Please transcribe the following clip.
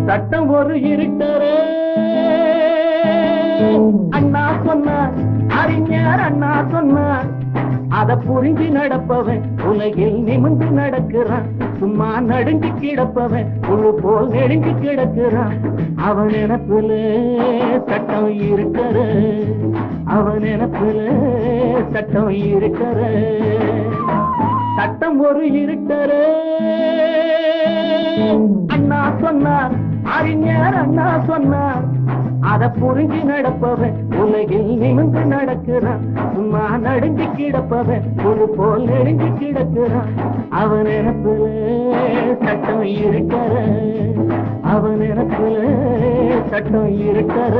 சட்டம் ஒரு இருட்டரே அண்ணா சொன்னார், அறிஞர் அண்ணா சொன்னார். அத புரிஞ்சு நடப்பவன் உலகில் நிமிர்ந்து நடக்கிறான். சும்மா நடுங்கி கிடப்பவன் புழு போல் நெடுங்கி கிடக்கிறான். அவன் நினப்புல சட்டம் இருக்கிற, அவன் நினப்புல சட்டம் இருக்கிற. சட்டம் ஒரு இருட்டர அண்ணா சொன்னார், அறிஞர் அண்ணா சொன்னார். அத புரிஞ்சு நடப்பவன் உலகில் நிமிர்ந்து நடக்கிறான். சும்மா நடுங்கி கிடப்பவன் ஒரு போல் நெடுங்கி கிடக்கிறான். அவன் நினப்புல சட்டம் இருக்கிற, அவன் நினப்புல சட்டம் இருக்கிற.